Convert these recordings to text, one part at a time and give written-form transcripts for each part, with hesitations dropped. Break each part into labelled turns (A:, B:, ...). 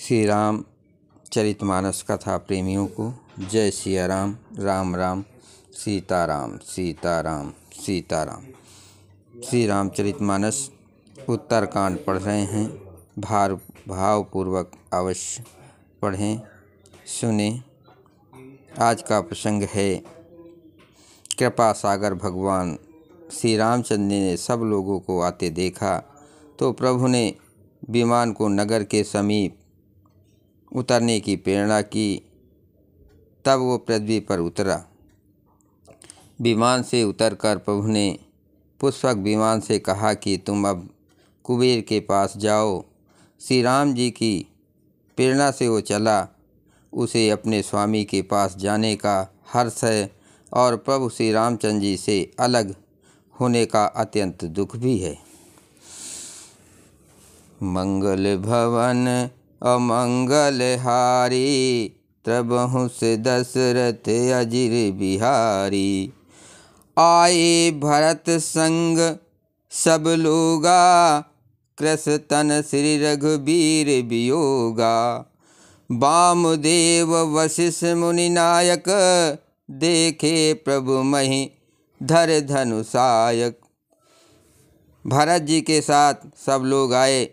A: श्री राम चरितमानस कथा प्रेमियों को जय सिया राम। राम राम सीताराम सीताराम सीताराम। श्री राम चरितमानस उत्तरकांड पढ़ रहे हैं। भावपूर्वक अवश्य पढ़ें, सुने। आज का प्रसंग है कृपा सागर भगवान श्री रामचंद्र ने सब लोगों को आते देखा तो प्रभु ने विमान को नगर के समीप उतरने की प्रेरणा की। तब वो पृथ्वी पर उतरा। विमान से उतरकर प्रभु ने पुष्पक विमान से कहा कि तुम अब कुबेर के पास जाओ। श्री राम जी की प्रेरणा से वो चला। उसे अपने स्वामी के पास जाने का हर्ष है और प्रभु श्री रामचंद्र जी से अलग होने का अत्यंत दुख भी है। मंगल भवन अमंगल हारी, त्रबहुं से दशरथ अजिर बिहारी। आए भरत संग सब लोगा, कृस तन श्री रघुबीर वियोगा। वामदेव वशिष्ठ मुनि नायक, देखे प्रभु महि धर धनुषायक। भरत जी के साथ सब लोग आए।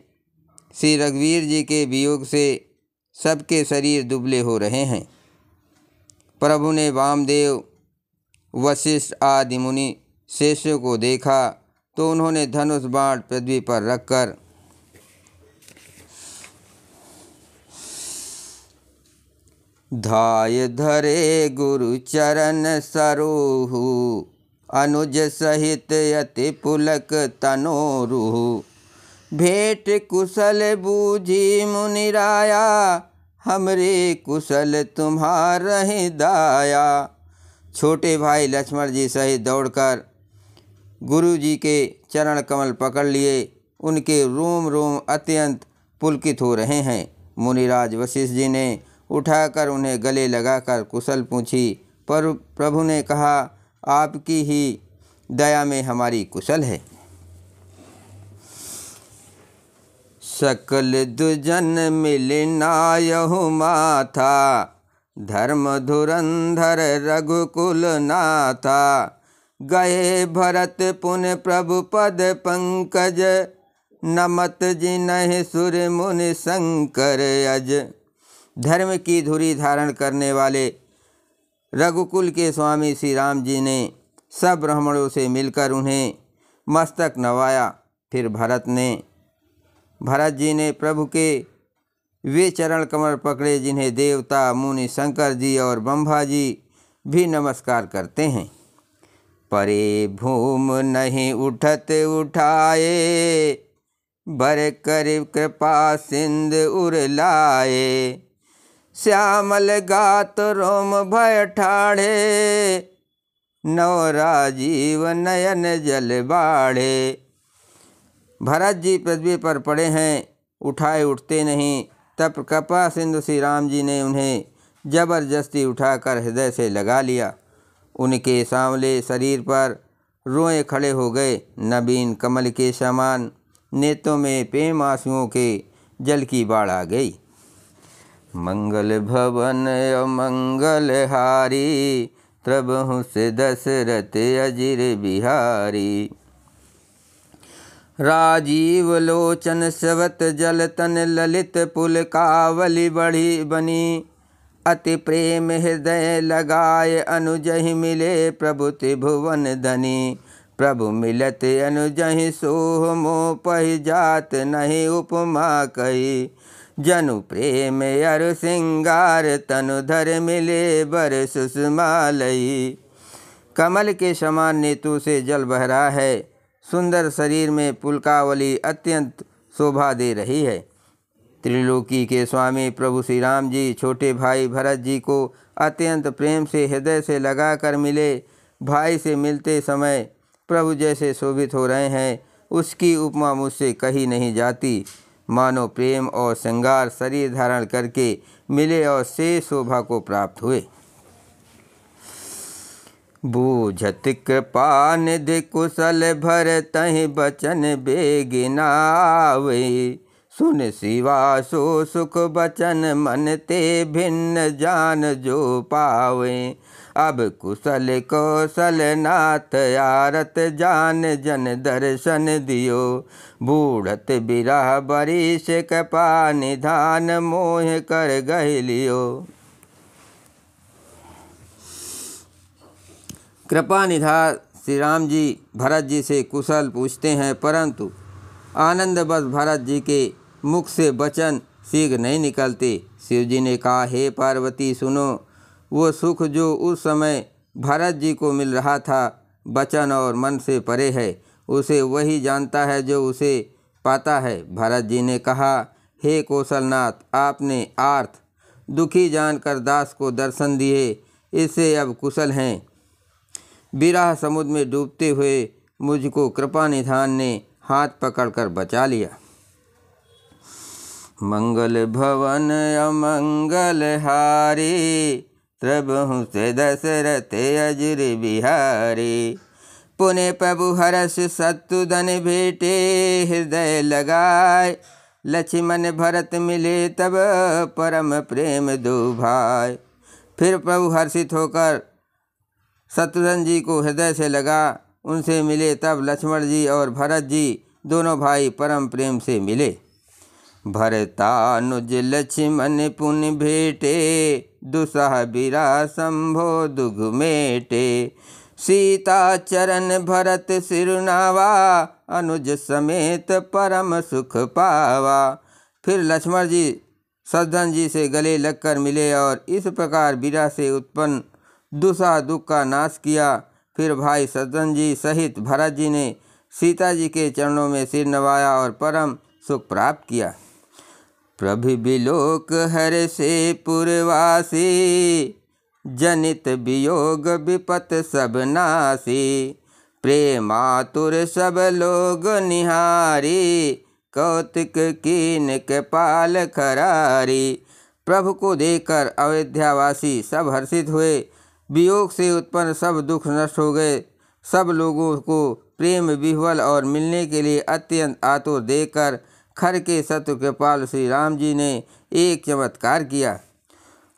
A: श्री रघुवीर जी के वियोग से सबके शरीर दुबले हो रहे हैं। प्रभु ने वामदेव वशिष्ठ आदि मुनि शेषों को देखा तो उन्होंने धनुष बाण पृथ्वी पर रखकर धाय धरे गुरु चरण सरोहु। अनुज सहित अति पुलक तनोरुहु। भेंट कुशल बूझी मुनिराया, हमरे कुशल तुम्हारे दाया। छोटे भाई लक्ष्मण जी सहित दौड़कर गुरु जी के चरण कमल पकड़ लिए। उनके रोम रोम अत्यंत पुलकित हो रहे हैं। मुनिराज वशिष्ठ जी ने उठाकर उन्हें गले लगाकर कुशल पूछी। पर प्रभु ने कहा, आपकी ही दया में हमारी कुशल है। सकल दुजन मिलनायहु माथा, धर्म धुरंधर रघुकुल नाथा। गए भरत पुन प्रभु पद पंकज, नमत जिनहि सुर मुनि शंकर अज। धर्म की धुरी धारण करने वाले रघुकुल के स्वामी श्री राम जी ने सब ब्राह्मणों से मिलकर उन्हें मस्तक नवाया। फिर भरत जी ने प्रभु के वे चरण कमल पकड़े जिन्हें देवता मुनि शंकर जी और ब्रह्मा जी भी नमस्कार करते हैं। परे भूम नहीं उठत उठाए, बर कर कृपा सिंध उर लाए। श्यामल गात रोम भय ठाढ़े, नव राजीव नयन जल बाढ़े। भरत जी पृथ्वी पर पड़े हैं, उठाए उठते नहीं। तब कृपा सिंधु श्री राम जी ने उन्हें जबरदस्ती उठाकर हृदय से लगा लिया। उनके सांवले शरीर पर रोए खड़े हो गए। नवीन कमल के समान नेत्रों में प्रेम आंसुओं के जल की बाढ़ आ गई। मंगल भवन अमंगल हारी, त्रबहुं से दशरथ अजिर बिहारी। राजीव लोचन सवत जल तन, ललित पुल कावली बढ़ी बनी। अति प्रेम हृदय लगाए, अनुजहि मिले प्रभु त्रिभुवन धनी। प्रभु मिलत अनुजहि सोह मोह, पहि जात नहीं उपमा कही। जनु प्रेम अरु सिंगार, तनु धर मिले बर सुषमालई। कमल के समान नेत्रों से जल बह रहा है। सुंदर शरीर में पुलकावली अत्यंत शोभा दे रही है। त्रिलोकी के स्वामी प्रभु श्री राम जी छोटे भाई भरत जी को अत्यंत प्रेम से हृदय से लगाकर मिले। भाई से मिलते समय प्रभु जैसे शोभित हो रहे हैं, उसकी उपमा मुझसे कही नहीं जाती। मानो प्रेम और श्रृंगार शरीर धारण करके मिले और शेष शोभा को प्राप्त हुए। बूझत कृपा निधि कुशल भर, तहि बचन बेगिनावे। सुन शिवा सो सुख बचन मन ते भिन्न जान जो पावे। अब कुशल कौशल नाथ आरत जान जन दर्शन दियो। बूढ़त बिरह बरिश कृपा निधान मोह कर गहलियो। कृपा निधान श्री राम जी भरत जी से कुशल पूछते हैं, परंतु आनंदवश भरत जी के मुख से वचन शीघ्र नहीं निकलते। शिव जी ने कहा, हे पार्वती सुनो, वो सुख जो उस समय भरत जी को मिल रहा था वचन और मन से परे है, उसे वही जानता है जो उसे पाता है। भरत जी ने कहा, हे कौशलनाथ, आपने आर्थ दुखी जानकर दास को दर्शन दिए, इससे अब कुशल हैं। विरह समुद्र में डूबते हुए मुझको कृपा निधान ने हाथ पकड़कर बचा लिया। मंगल भवन अमंगल हारी, त्रबहु से दशरथ अजिर बिहारी। पुने प्रभु हरष शत्रुधन भेटे, हृदय लगाए। लक्ष्मण भरत मिले तब परम प्रेम दो भाई। फिर प्रभु हर्षित होकर शत्रुघ्न जी को हृदय से लगा, उनसे मिले तब लक्ष्मण जी और भरत जी दोनों भाई परम प्रेम से मिले। भरतानुज लक्ष्मण पुन भेटे, दुसह बिरा संभो दुघ मेटे। सीता चरण भरत सिरुनावा, अनुज समेत परम सुख पावा। फिर लक्ष्मण जी शत्रुघ्न जी से गले लगकर मिले और इस प्रकार बिरह से उत्पन्न दुसह दुख का नाश किया। फिर भाई शत्रुघ्न जी सहित भरत जी ने सीता जी के चरणों में सिर नवाया और परम सुख प्राप्त किया। प्रभु बिलोक हर से पुरवासी, जनित वियोग विपत सब नासी। प्रेमातुर सब लोग निहारी, कौतिक कीन कृपाल खरारी। प्रभु को देखकर अयोध्यावासी सब हर्षित हुए। वियोग से उत्पन्न सब दुख नष्ट हो गए। सब लोगों को प्रेम विह्वल और मिलने के लिए अत्यंत आतुर देखकर खर के शत्रु कृपाल श्री राम जी ने एक चमत्कार किया।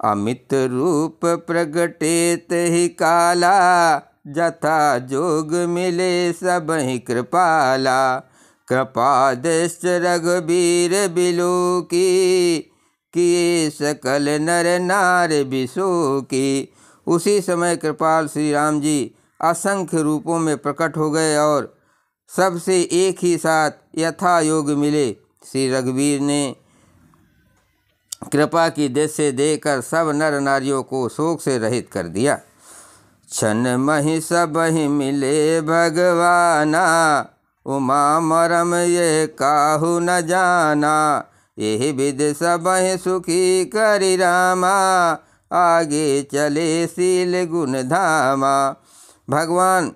A: अमित रूप प्रगटेत ही काला, जथा जोग मिले सब ही कृपाला। कृपा दृष्ट रघुबीर बिलो की, किए सकल नर नार बिसो की। उसी समय कृपाल श्री राम जी असंख्य रूपों में प्रकट हो गए और सबसे एक ही साथ यथा योग मिले। श्री रघुवीर ने कृपा की दृष्टि देखकर सब नर नारियों को शोक से रहित कर दिया। क्षण महि सब ही मिले भगवाना, उमा मरम ये काहू न जाना। यही विध सब ही सुखी करि रामा, आगे चले सील गुण धामा। भगवान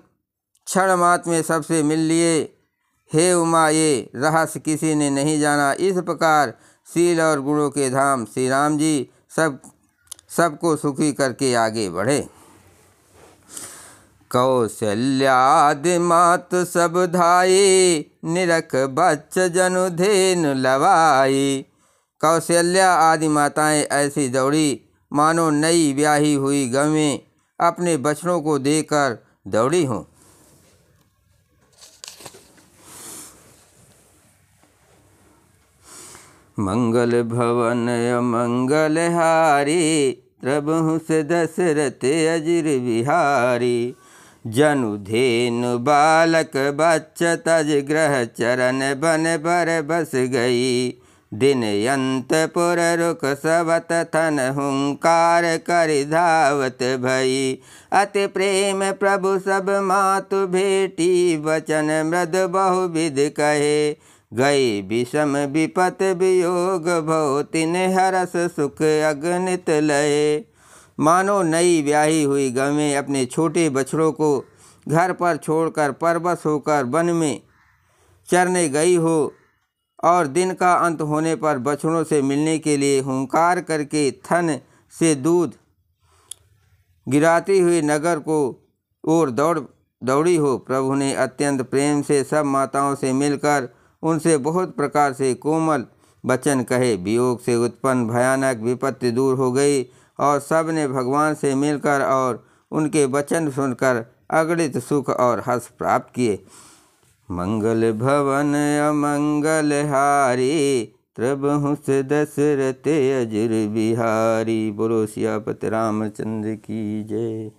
A: क्षण मात्र में सबसे मिल लिए। हे उमा, ये रहस्य किसी ने नहीं जाना। इस प्रकार शील और गुणों के धाम श्री राम जी सबको सुखी करके आगे बढ़े। कौशल्यादि मात सब धाई, निरख बच्च जनु धेनु लवाई। कौशल्या आदि माताएं ऐसी दौड़ी मानो नई ब्याही हुई गवें अपने बछड़ों को देखकर दौड़ी हों। मंगल भवन अमंगल हारी, प्रभु से दशरथ अजिर बिहारी। जनु धेनु बालक बच्च तज ग्रह चरण बन पर बस गई। दिन यंतपुर रुक सबत थन हुंकार कर धावत भई। अति प्रेम प्रभु सब मातु भेटी, वचन मृद बहुविध कहे। गई विषम विपत वियोग भव, तिन हरस सुख अगणित लये। मानो नई ब्याही हुई गवें अपने छोटे बछड़ों को घर पर छोड़कर परवश होकर वन में चरने गई हो और दिन का अंत होने पर बछड़ों से मिलने के लिए हुंकार करके थन से दूध गिराती हुई नगर को ओर दौड़ी हो। प्रभु ने अत्यंत प्रेम से सब माताओं से मिलकर उनसे बहुत प्रकार से कोमल वचन कहे। वियोग से उत्पन्न भयानक विपत्ति दूर हो गई और सब ने भगवान से मिलकर और उनके वचन सुनकर अगणित सुख और हर्ष प्राप्त किए। मंगल भवन अमंगल हारी, त्रबहुं से दशरथ अजुर बिहारी। बोलो सियापति रामचंद्र की जय।